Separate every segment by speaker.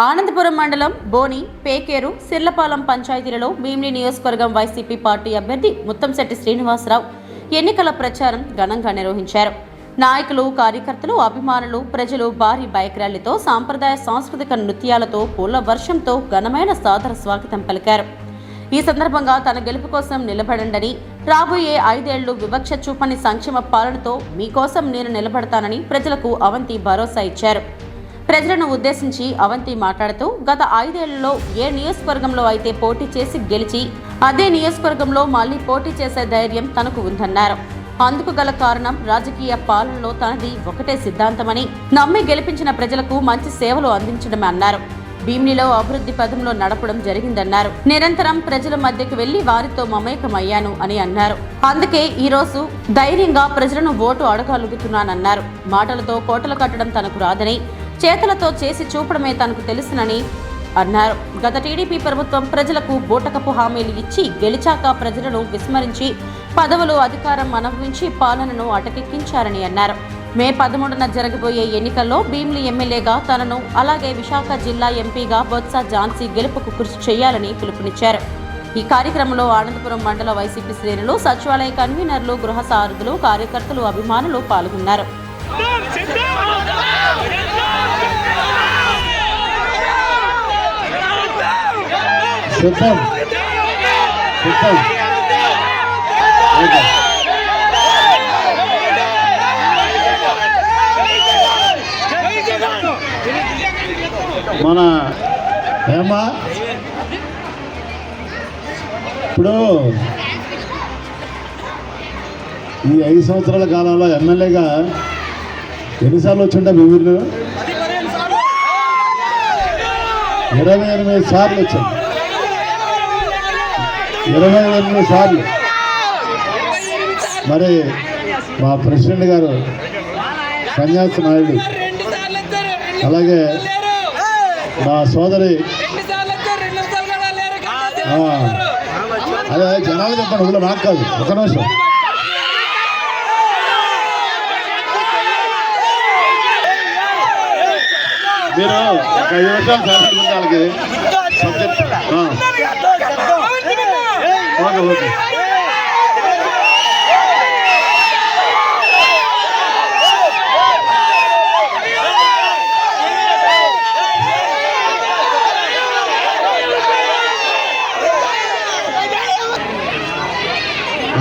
Speaker 1: ఆనందపురం మండలం బోని, పేకేరు, సిర్లపాలెం పంచాయతీలలో భీమిలి నియోజకవర్గం YCP party అభ్యర్థి ముత్తంశెట్టి శ్రీనివాసరావు ఎన్నికల ప్రచారం ఘనంగా నిర్వహించారు. నాయకులు, కార్యకర్తలు, అభిమానులు, ప్రజలు భారీ బైక్ ర్యాలీతో, సాంప్రదాయ సాంస్కృతిక నృత్యాలతో, పూల వర్షంతో ఘనమైన సాదర స్వాగతం పలికారు. ఈ సందర్భంగా తన గెలుపు కోసం నిలబడండని, రాబోయే 5 ఏళ్లు వివక్ష చూపని సంక్షేమ పాలనతో మీకోసం నేను నిలబడతానని ప్రజలకు అవంతి భరోసా ఇచ్చారు. ప్రజలను ఉద్దేశించి అవంతి మాట్లాడుతూ, గత 5 ఏళ్లలో ఏ నియోజకవర్గంలో అయితే పోటీ చేసి గెలిచి అదే నియోజకవర్గంలో మళ్లీ పోటీ చేసే ధైర్యం తనకు ఉందన్నారు. అందుకు గల కారణం రాజకీయ పాలనలో తనది ఒకటే సిద్ధాంతమని నమ్మి గెలిపించిన ప్రజలకు మంచి సేవలు అందించడమే అన్నారు. భీమిలిలో అభివృద్ధి పదంలో నడపడం జరిగిందన్నారు. నిరంతరం ప్రజల మధ్యకు వెళ్లి వారితో మమేకమయ్యాను అని అన్నారు. అందుకే ఈ రోజు ధైర్యంగా ప్రజలను ఓటు అడగలుగుతున్నానన్నారు. మాటలతో కోటలు కట్టడం తనకు రాదని, చేతలతో చేసి చూపడమే తనకు తెలుసునని అన్నారు. గత టీడీపీ ప్రభుత్వం ప్రజలకు బూటకపు హామీలు ఇచ్చి గెలిచాక ప్రజలను విస్మరించి పదవులు, అధికారం అనుభవించి పాలనను అటకెక్కించారని అన్నారు. మే 13న జరగబోయే ఎన్నికల్లో భీమిలి ఎమ్మెల్యేగా తనను, అలాగే విశాఖ జిల్లా ఎంపీగా బొత్స ఝాన్సీ గెలుపుకు కృషి చేయాలని పిలుపునిచ్చారు. ఈ కార్యక్రమంలో ఆనందపురం మండల వైసీపీ శ్రేణులు, సచివాలయ కన్వీనర్లు, గృహ సారథులు, కార్యకర్తలు, అభిమానులు పాల్గొన్నారు.
Speaker 2: మన ఏమా ఇప్పుడు ఈ 5 సంవత్సరాల కాలంలో ఎమ్మెల్యేగా ఎన్నిసార్లు వచ్చింటా మీ ఊరిలో? 28 సార్లు వచ్చాను. 28 సార్లు. మరి మా ప్రెసిడెంట్ గారు సన్యాసి నాయుడు, అలాగే మా సోదరి, అదే జనాలు చెప్పండి, ఊళ్ళో నాకు కాదు, ఒక నిమిషం. మీరు 5 నిమిషాలు సాధించిన వాళ్ళకి సబ్జెక్ట్ ఓకే ఓకే.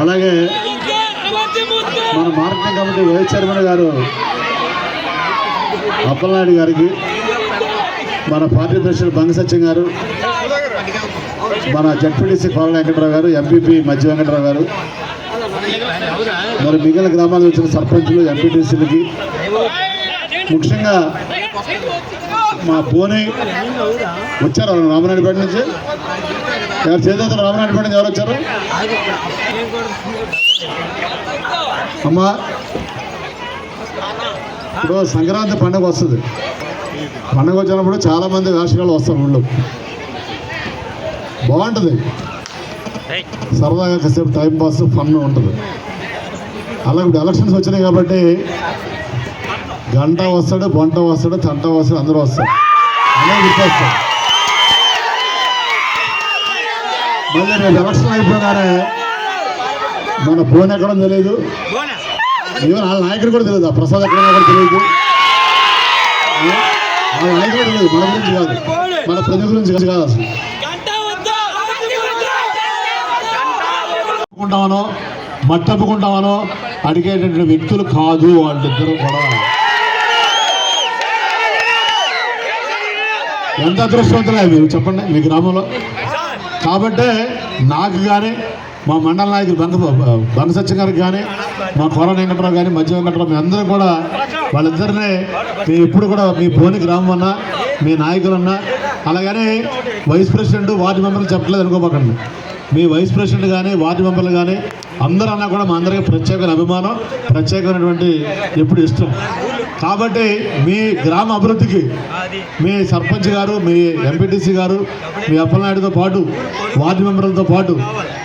Speaker 2: అలాగే మన మార్కెటింగ్ కమిటీ వైస్ చైర్మన్ గారు అప్పలనాయుడు గారికి, మన పార్టీ ప్రెసిడెంట్ బంగ సత్యం గారు, మన జడ్పీటీసీ పాలన వెంకటరావు గారు, ఎంపీపీ మధ్య వెంకటరావు గారు, మరి మిగిలిన గ్రామాలకు వచ్చిన సర్పంచులు, ఎంపీటీసీలకి, ముఖ్యంగా మా బోని వచ్చారు రామనాయుడుపేట నుంచి. ఎవరు చేద్దాం? రామనాయుడుపేట నుంచి ఎవరు వచ్చారు? అమ్మా, ఇప్పుడు సంక్రాంతి పండుగ వస్తుంది. పండుగ వచ్చినప్పుడు చాలామంది వేషగాళ్ళు వస్తారు. ఊళ్ళో బాగుంటుంది, సరదాగా కాసేపు టైం పాస్, ఫన్ ఉంటుంది. అలాగే ఇప్పుడు ఎలక్షన్స్ వచ్చినాయి కాబట్టి గంట వస్తాడు, బొంట వస్తాడు, చంట వస్తాడు, అందరూ వస్తారు, అందరూ గుర్తొస్తారు. మళ్ళీ రేపు ఎలక్షన్ అయిపోగానే మన ఫోన్ ఎక్కడో తెలియదు, ఈవెన్ వాళ్ళ నాయకుడు కూడా తెలియదు, ఆ ప్రసాద్ ఎక్కడ కూడా తెలియదు, వాళ్ళ నాయకుడు తెలియదు. మన గురించి కాదు, మన ప్రజల గురించి కాదు. అసలు కుంటామనో మట్టప్పుకుంటామనో అడిగేటటువంటి వ్యక్తులు కాదు వాళ్ళిద్దరూ కూడా. ఎంత అదృష్టవంతులే మీరు చెప్పండి మీ గ్రామంలో. కాబట్టి నాకు కానీ, మా మండల నాయకులు బంగ సత్యం గారికి కానీ, మా కొర వెంకటరావు కానీ, మధ్య వెంకటరావు, మీ అందరూ కూడా వాళ్ళిద్దరినే ఎప్పుడు కూడా మీ బోని గ్రామం అన్నా, మీ నాయకులన్నా, అలాగని వైస్ ప్రెసిడెంట్, వార్డు మెంబర్లు చెప్పలేదు అనుకోపోకండి. మీ వైస్ ప్రెసిడెంట్ కానీ, వార్డు మెంబర్లు కానీ అందరూ అన్నా కూడా మా అందరికీ ప్రత్యేకమైన అభిమానం, ప్రత్యేకమైనటువంటి ఎప్పుడు ఇష్టం. కాబట్టి మీ గ్రామ అభివృద్ధికి మీ సర్పంచ్ గారు, మీ ఎంపీటీసీ గారు, మీ అప్పలనాయుడుతో పాటు, వార్డు మెంబర్లతో పాటు,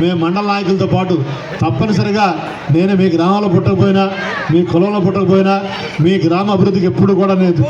Speaker 2: మీ మండల నాయకులతో పాటు తప్పనిసరిగా నేను మీ గ్రామంలో పుట్టకపోయినా, మీ కులంలో పుట్టకపోయినా, మీ గ్రామ అభివృద్ధికి ఎప్పుడు కూడా నేను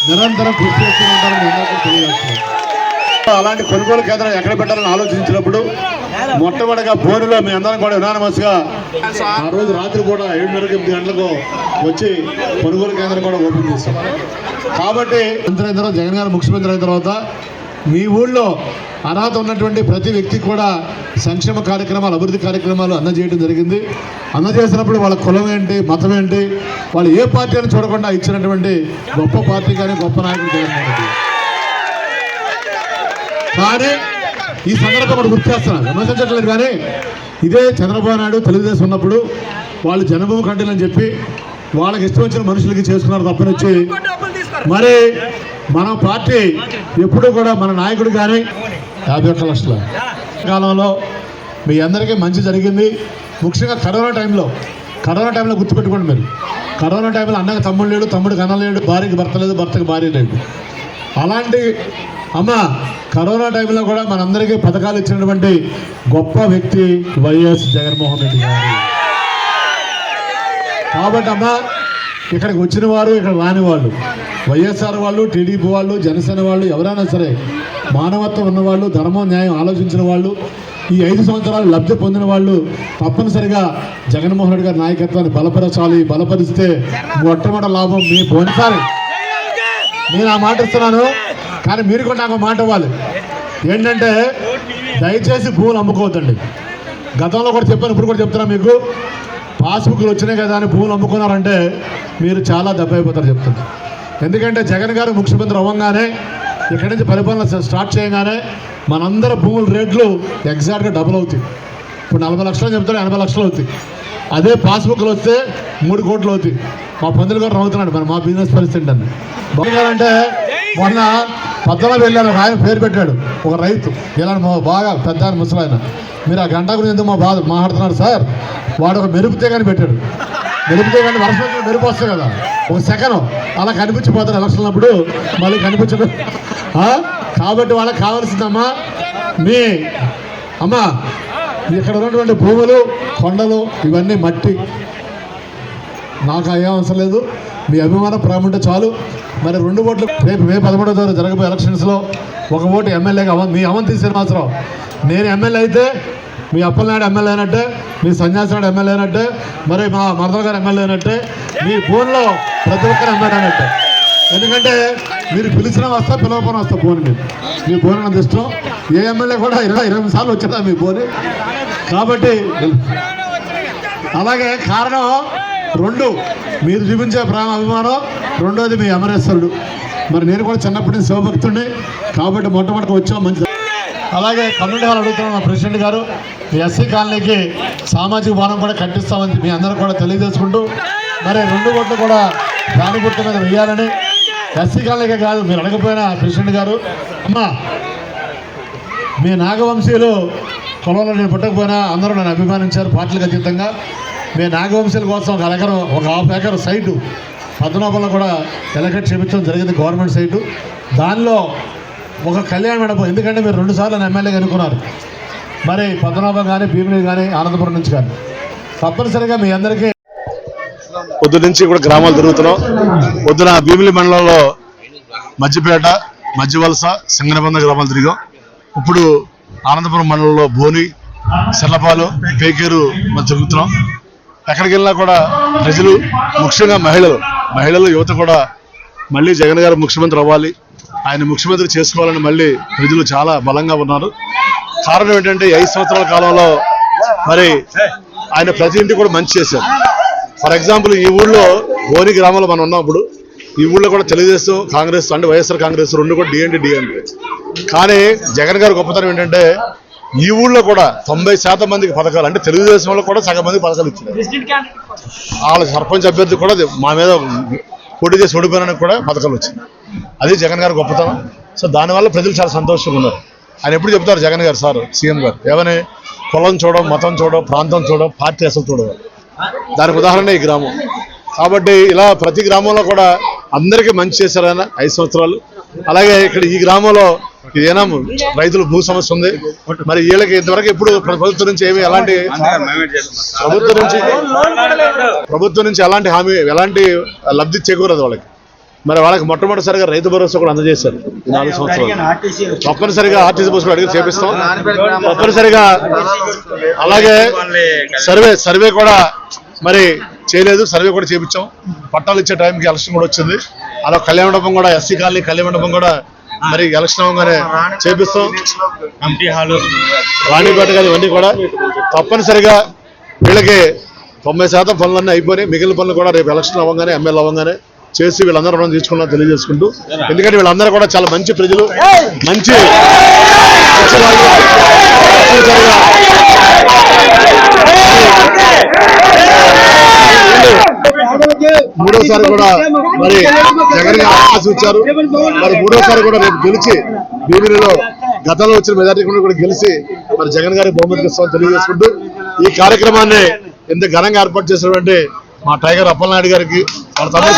Speaker 2: నిరంతరం కృషి చేస్తూ ఉంటాను. అలాంటి కొనుగోలు కేంద్రం ఎక్కడ పెట్టాలని ఆలోచించినప్పుడు మొట్టమొదటిగా బోరులో మీ అందరం కూడా యునానిమస్గా ఆ రోజు రాత్రి కూడా 7:30 8 గంటలకు వచ్చి కొనుగోలు కేంద్రం కూడా ఓపెన్ చేస్తాం. కాబట్టి జగన్ గారు ముఖ్యమంత్రి అయిన తర్వాత మీ ఊళ్ళో అర్హత ఉన్నటువంటి ప్రతి వ్యక్తికి కూడా సంక్షేమ కార్యక్రమాలు, అభివృద్ధి కార్యక్రమాలు అందజేయడం జరిగింది. అందజేసినప్పుడు వాళ్ళ కులం ఏంటి, మతం ఏంటి, వాళ్ళు ఏ పార్టీ అని చూడకుండా ఇచ్చినటువంటి గొప్ప పార్టీ కానీ గొప్ప నాయకుడు జగన్మోహన్ రెడ్డి. కానీ ఈ సందర్భం కూడా గుర్తు చేస్తున్నాను, విమర్శించట్లేదు. కానీ ఇదే చంద్రబాబు నాయుడు తెలుగుదేశం ఉన్నప్పుడు వాళ్ళు జన్మభూమి కంటెలని చెప్పి వాళ్ళకి ఇష్టం వచ్చిన మనుషులకి చేసుకున్నారు తప్పనిచ్చి, మరి మన పార్టీ ఎప్పుడు కూడా మన నాయకుడు కానీ 51 లక్షల కాలంలో మీ అందరికీ మంచి జరిగింది. ముఖ్యంగా కరోనా టైంలో గుర్తుపెట్టుకోండి. మీరు కరోనా టైంలో అన్నకి తమ్ముడు లేడు, తమ్ముడికి అన్న లేడు, భార్యకి భర్త లేదు, భర్తకి భార్య లేడు. అలాంటి అమ్మ కరోనా టైంలో కూడా మనందరికీ పథకాలు ఇచ్చినటువంటి గొప్ప వ్యక్తి వైఎస్ జగన్మోహన్ రెడ్డి గారు. కాబట్టి అమ్మ ఇక్కడికి వచ్చిన వారు, ఇక్కడ రాని వాళ్ళు, వైఎస్ఆర్ వాళ్ళు, టీడీపీ వాళ్ళు, జనసేన వాళ్ళు, ఎవరైనా సరే మానవత్వం ఉన్నవాళ్ళు, ధర్మం న్యాయం ఆలోచించిన వాళ్ళు, ఈ 5 సంవత్సరాలు లబ్ధి పొందిన వాళ్ళు తప్పనిసరిగా జగన్మోహన్ రెడ్డి గారి నాయకత్వాన్ని బలపరచాలి. బలపరిస్తే మొట్టమొదటి లాభం మీ పోయినసారి. నేను ఆ మాట ఇస్తున్నాను, కానీ మీరు కూడా నాకు మాట ఇవ్వాలి. ఏంటంటే దయచేసి భూములు అమ్ముకోవద్దండి. గతంలో కూడా చెప్పాను, ఇప్పుడు కూడా చెప్తున్నా మీకు. పాస్బుక్లు వచ్చినాయి కదా అని భూములు అమ్ముకున్నారంటే మీరు చాలా దెబ్బ అయిపోతారు చెప్తుంది. ఎందుకంటే జగన్ గారు ముఖ్యమంత్రి అవ్వగానే ఇక్కడి నుంచి పరిపాలన స్టార్ట్ చేయగానే మనందరి భూముల రేట్లు ఎగ్జాక్ట్గా డబుల్ అవుతాయి. ఇప్పుడు 40 లక్షలు చెప్తాడు, 80 లక్షలు అవుతాయి. అదే పాస్బుక్లు వస్తే 3 కోట్లు అవుతాయి. మా పందులు గారు నవ్వుతున్నాడు, మరి మా బిజినెస్ పరిస్థితి అండి. బాగాలంటే మొన్న పద్దలో వెళ్ళాను, ఒక ఆయన పేరు పెట్టాడు, ఒక రైతు, ఇలా బాగా పెద్ద ఆయన, ముసలాయన. మీరు ఆ గంట గురించి ఎందుకు మాట్లాడుతున్నారు సార్? వాడు ఒక మెరుపుతే కానీ పెట్టాడు. మెరుపుతే కానీ వర్షం మెరుపు వస్తాయి కదా, ఒక సెకండ్ అలా కనిపించిపోతారు ఎలక్షన్లప్పుడు, మళ్ళీ కనిపించడం. కాబట్టి వాళ్ళకి కావాల్సిందమ్మా మీ అమ్మ ఇక్కడ ఉన్నటువంటి భూములు, కొండలు, ఇవన్నీ మట్టి. నాకు అయ్యే అవసరం లేదు, మీ అభిమానం ప్రేమ ఉంటే చాలు. మరి 2 ఓట్లు రేపు మే 13వ తేదీ జరగబోయే ఎలక్షన్స్లో 1 ఓటు ఎమ్మెల్యేగా మీ అమలు తీసిన మాత్రం నేను ఎమ్మెల్యే అయితే మీ అప్పలనాయుడు ఎమ్మెల్యే అయినట్టే, మీ సన్యాసినాయుడు ఎమ్మెల్యే అయినట్టే, మరి మా మరదల గారు ఎమ్మెల్యే అయినట్టే, మీ ఫోన్లో ప్రతి ఒక్కరు ఎమ్మెల్యే అయినట్టే. ఎందుకంటే మీరు పిలిచిన వస్తా, పిలవకపోయినా వస్తా ఫోన్. మీ ఫోన్ అంత ఇష్టం. ఏ ఎమ్మెల్యే కూడా 20 సార్లు వచ్చారా మీ ఫోన్. కాబట్టి అలాగే కారణం 2, మీరు చూపించే ప్రేమ అభిమానం, 2వది మీ అమరేశ్వరుడు. మరి నేను కూడా చిన్నప్పటి నుంచి శివభక్తుడిని, కాబట్టి మొట్టమొదటి వచ్చాం మంచి. అలాగే కమ్యూనిటీ హాల్ అడుగుతున్నాం మా ప్రెసిడెంట్ గారు, ఎస్సీ కాలనీకి సామాజిక భవనం కూడా కట్టిస్తామని మీ అందరూ కూడా తెలియజేసుకుంటూ, మరి 2 ఓట్లు కూడా దాని గుర్తు మీద వేయాలని, ఎస్సీ కాలనీకే కాదు మీరు అడగపోయినా ప్రెసిడెంట్ గారు. అమ్మ మీ నాగవంశీయులు కులంలో నేను పుట్టకపోయినా అందరూ నన్ను అభిమానించారు పార్టీలకు అతీతంగా. మీ నాగవంశీయుల కోసం ఒక ఎకరం, ఒక ½ ఎకరం సైటు పద్మనాభంలో కూడా ఎలకెట్ చేయించడం జరిగింది, గవర్నమెంట్ సైటు. దానిలో ఒక కళ్యాణ మండపం, ఎందుకంటే మీరు 2 సార్లు ఎమ్మెల్యేగా అనుకున్నారు. మరి పద్మనాభం కానీ, భీమిలి కానీ, ఆనందపురం నుంచి కానీ తప్పనిసరిగా మీ అందరికీ
Speaker 3: పొద్దు నుంచి కూడా గ్రామాలు తిరుగుతున్నాం. పొద్దున భీమిలి మండలంలో మధ్యపేట, మధ్యవలస, సింగనబంద గ్రామాలు తిరిగాం. ఇప్పుడు ఆనందపురం మండలంలో బోని, సెర్లపాలు, పేకేరు తిరుగుతున్నాం. ఎక్కడికి వెళ్ళినా కూడా ప్రజలు, ముఖ్యంగా మహిళలు, యువత కూడా మళ్ళీ జగన్ గారు ముఖ్యమంత్రి అవ్వాలి, ఆయన ముఖ్యమంత్రి చేసుకోవాలని మళ్ళీ ప్రజలు చాలా బలంగా ఉన్నారు. కారణం ఏంటంటే 5 సంవత్సరాల కాలంలో మరి ఆయన ప్రతి ఇంటికి కూడా మంచి చేశారు. ఫర్ ఎగ్జాంపుల్ ఈ ఊళ్ళో బోని గ్రామంలో మనం ఉన్నప్పుడు ఈ ఊళ్ళో కూడా తెలుగుదేశం, కాంగ్రెస్ అంటే వైఎస్ఆర్ కాంగ్రెస్ 2 కూడా డిఎండి. కానీ జగన్ గారు గొప్పతనం ఏంటంటే ఈ ఊళ్ళో కూడా 90% మందికి పథకాలు, అంటే తెలుగుదేశంలో కూడా సగం మందికి పథకాలు ఇచ్చారు. వాళ్ళ సర్పంచ్ అభ్యర్థి కూడా మా మీద పోటీ చేసి ఓడిపోయినానికి కూడా పథకాలు వచ్చింది. అది జగన్ గారు గొప్పతనం. సో దానివల్ల ప్రజలు చాలా సంతోషంగా ఉన్నారు. ఆయన ఎప్పుడు చెప్తారు జగన్ గారు, సార్ సీఎం గారు, ఏమని కులం చూడడం, మతం చూడడం, ప్రాంతం చూడడం, పార్టీ అసలు చూడడం. దానికి ఉదాహరణ ఈ గ్రామం. కాబట్టి ఇలా ప్రతి గ్రామంలో కూడా అందరికీ మంచి చేశారు ఆయన 5 సంవత్సరాలు. అలాగే ఇక్కడ ఈ గ్రామంలో ఏనా రైతులు భూ సమస్య ఉంది. మరి వీళ్ళకి ఇంతవరకు ఎప్పుడు ప్రభుత్వం నుంచి ఏమి ఎలాంటి ప్రభుత్వం నుంచి ఎలాంటి హామీ, ఎలాంటి లబ్ధి చేకూరదు వాళ్ళకి. మరి వాళ్ళకి మొట్టమొదటిసారిగా రైతు భరోసా కూడా అందజేశారు ఈ 4 సంవత్సరాలు. తప్పనిసరిగా ఆర్టీసీ బస్సులు అడిగి చేపిస్తాం తప్పనిసరిగా. అలాగే సర్వే కూడా మరి చేయలేదు, సర్వే కూడా చేపించాం. పట్టాలు ఇచ్చే టైంకి ఎలక్షన్ కూడా వచ్చింది. అలా కళ్యాణ మండపం కూడా ఎస్సీ కాలనీ కళ్యాణ మండపం కూడా మరి ఎలక్షన్ అవగానే చేపిస్తాం. రాణిపేట కానీ ఇవన్నీ కూడా తప్పనిసరిగా వీళ్ళకి 90% పనులన్నీ అయిపోయి మిగిలిన పనులు కూడా రేపు ఎలక్షన్ అవ్వగానే ఎమ్మెల్యే అవ్వగానే చేసి వీళ్ళందరూ రుణం తీసుకున్నా తెలియజేసుకుంటూ, ఎందుకంటే వీళ్ళందరూ కూడా చాలా మంచి ప్రజలు, మంచి మూడోసారి కూడా మరి జగన్ గారు అవకాశం ఇచ్చారు. మరి మూడోసారి కూడా రేపు గెలిచి భీమిలిలో గతంలో వచ్చిన మెజార్టీ కూడా గెలిచి మరి జగన్ గారికి బహుమతికి ఇస్తామని తెలియజేసుకుంటూ, ఈ కార్యక్రమాన్ని ఎంత ఘనంగా ఏర్పాటు చేసినటువంటి మా టైగర్ అప్పలనాయుడు గారికి, వాళ్ళ తమ్ముడు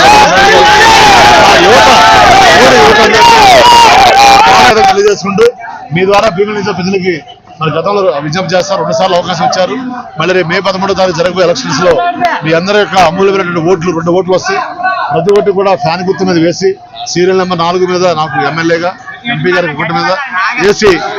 Speaker 3: తెలియజేసుకుంటూ, మీ ద్వారా భీమిలి నిజ ప్రజలకి మరి గతంలో విజ్ఞప్తి చేస్తారు. 2 సార్లు అవకాశం ఇచ్చారు. మళ్ళీ రేపు మే 13వ తారీఖు జరగబోయే ఎలక్షన్స్ లో మీ అందరి యొక్క అమూల్యమైనటువంటి ఓట్లు 2 ఓట్లు వస్తాయి. ప్రతి ఓటు కూడా ఫ్యాన్ గుర్తు మీద వేసి సీరియల్ నెంబర్ 4 మీద నాకు ఎమ్మెల్యేగా, ఎంపీ గారికి 1 మీద వేసి